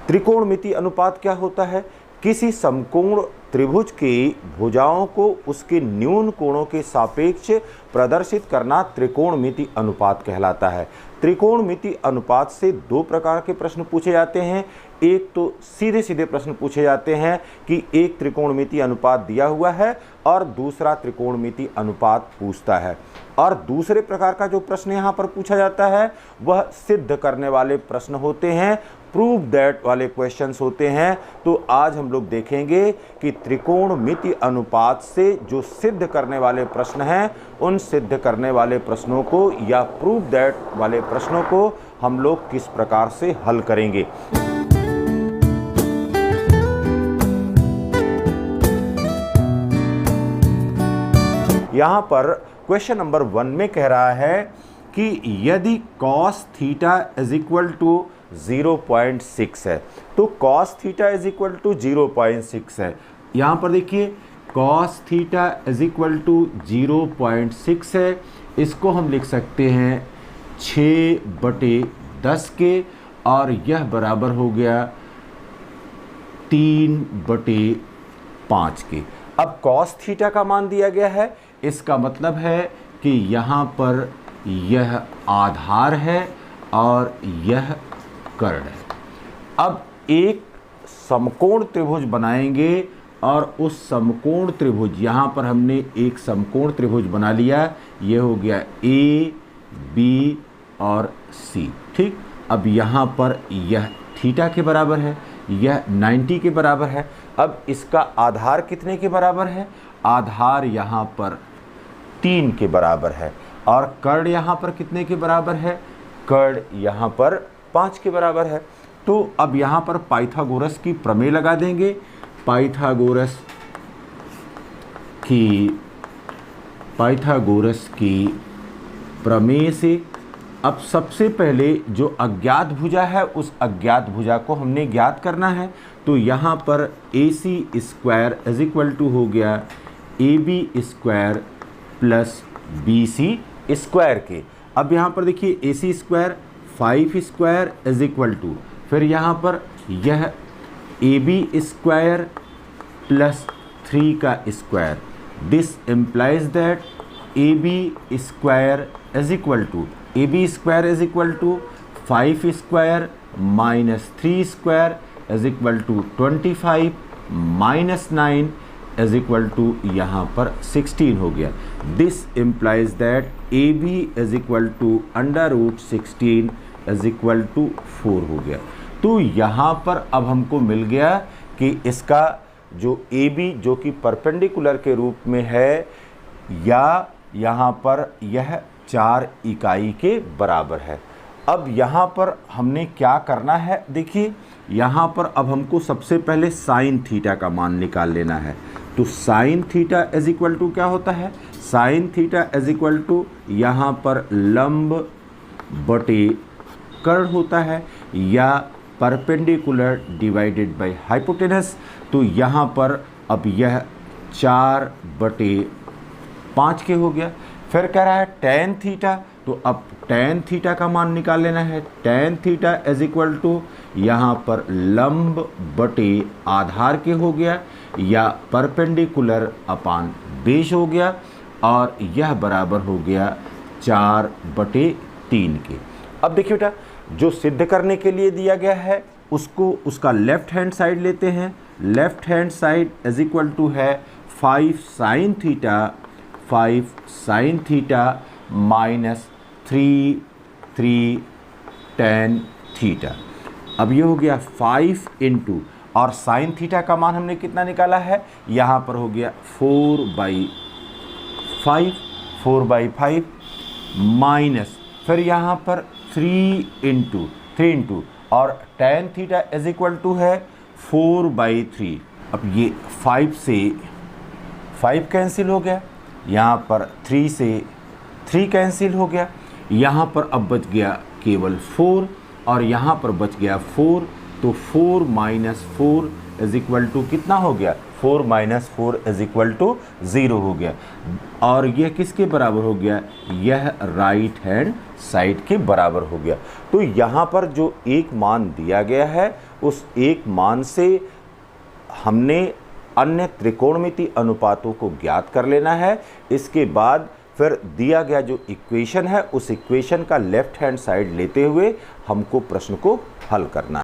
त्रिकोणमिति अनुपात क्या होता है? किसी समकोण त्रिभुज की भुजाओं को उसके न्यून कोणों के सापेक्ष प्रदर्शित करना त्रिकोणमिति अनुपात कहलाता है। त्रिकोणमिति अनुपात से दो प्रकार के प्रश्न पूछे जाते हैं। एक तो सीधे सीधे प्रश्न पूछे जाते हैं कि एक त्रिकोणमिति अनुपात दिया हुआ है और दूसरा त्रिकोणमिति अनुपात पूछता है। और दूसरे प्रकार का जो प्रश्न यहाँ पर पूछा जाता है वह सिद्ध करने वाले प्रश्न होते हैं, प्रूव दैट वाले क्वेश्चंस होते हैं। तो आज हम लोग देखेंगे कि त्रिकोणमिति अनुपात से जो सिद्ध करने वाले प्रश्न हैं उन सिद्ध करने वाले प्रश्नों को या प्रूव दैट वाले प्रश्नों को हम लोग किस प्रकार से हल करेंगे। यहाँ पर क्वेश्चन नंबर 1 में कह रहा है कि यदि cos theta is equal to 0.6 है तो cos theta is equal to 0.6 है। यहाँ पर देखिए cos theta is equal to 0.6 है। इसको हम लिख सकते हैं 6/10 के और यह बराबर हो गया 3/5 के। अब cos थीटा का मान दिया गया है, इसका मतलब है कि यहाँ पर यह आधार है और यह कर्ण है। अब एक समकोण त्रिभुज बनाएंगे और उस समकोण त्रिभुज, यहाँ पर हमने एक समकोण त्रिभुज बना लिया, ये हो गया A, B और C। ठीक, अब यहाँ पर यह थीटा के बराबर है, यह 90 के बराबर है। अब इसका आधार कितने के बराबर है? आधार यहाँ पर 3 के बराबर है और कर्ण यहाँ पर कितने के बराबर है? कर्ण यहाँ पर 5 के बराबर है। तो अब यहाँ पर पाइथागोरस की प्रमेय लगा देंगे। पाइथागोरस की प्रमेय से अब सबसे पहले जो अज्ञात भुजा है उस अज्ञात भुजा को हमने ज्ञात करना है। तो यहाँ पर AC square is equal to हो गया AB square plus BC square के। अब यहाँ पर देखिए AC square 5 square is equal to, फिर यहाँ पर यह AB स्क्वायर प्लस 3 का square. This implies that AB square is equal to 5 square minus 3 square is equal to 25 minus 9 is equal to यहाँ पर 16 हो गया। This implies that AB is equal to √16 is equal to 4 हो गया। तो यहाँ पर अब हमको मिल गया कि इसका जो AB जो कि परपेंडिकुलर के रूप में है या यहाँ पर यह 4 इकाई के बराबर है। अब यहाँ पर हमने क्या करना है, देखिए यहाँ पर अब हमको सबसे पहले साइन थीटा का मान निकाल लेना है। तो sine theta is equal to क्या होता है? Sine theta is equal to यहाँ पर लंब बटे कर्ण होता है या परपेंडिकुलर डिवाइडेड बाय हाइपोटेनस। तो यहाँ पर अब यह 4/5 के हो गया। फिर कह रहा है tan थीटा, तो अब tan थीटा का मान निकाल लेना है। tan theta is equal to यहाँ पर लंब बटे आधार के हो गया या परपेंडिकुलर अपान बेस हो गया और यह बराबर हो गया 4/3 के। अब देखिए बेटा, जो सिद्ध करने के लिए दिया गया है उसको उसका लेफ्ट हैंड साइड लेते हैं। Left hand side is equal to है 5 sin theta minus 3 tan theta. अब ये हो गया 5 इंटू, और साइन थीटा का मान हमने कितना निकाला है? यहाँ पर हो गया 4/5 माइनस, फिर यहाँ पर 3 इंटू और tan theta is equal to है 4/3। अब ये 5 से 5 कैंसिल हो गया, यहाँ पर 3 से 3 कैंसिल हो गया, यहाँ पर अब बच गया केवल 4 और यहाँ पर बच गया 4, तो 4 माइनस 4 इज इक्वल टू कितना हो गया, 4 माइनस 4 इज इक्वल टू 0 हो गया। और यह किसके बराबर हो गया, यह राइट हैंड साइड के बराबर हो गया। तो यहाँ पर जो एक मान दिया गया है उस एक मान से हमने अन्य त्रिकोणमिति अनुपातों को ज्ञात कर लेना है। इसके बाद फिर दिया गया जो इक्वेशन है उस इक्वेशन का लेफ्ट हैंड साइड लेते हुए हमको प्रश्न को हल करना है।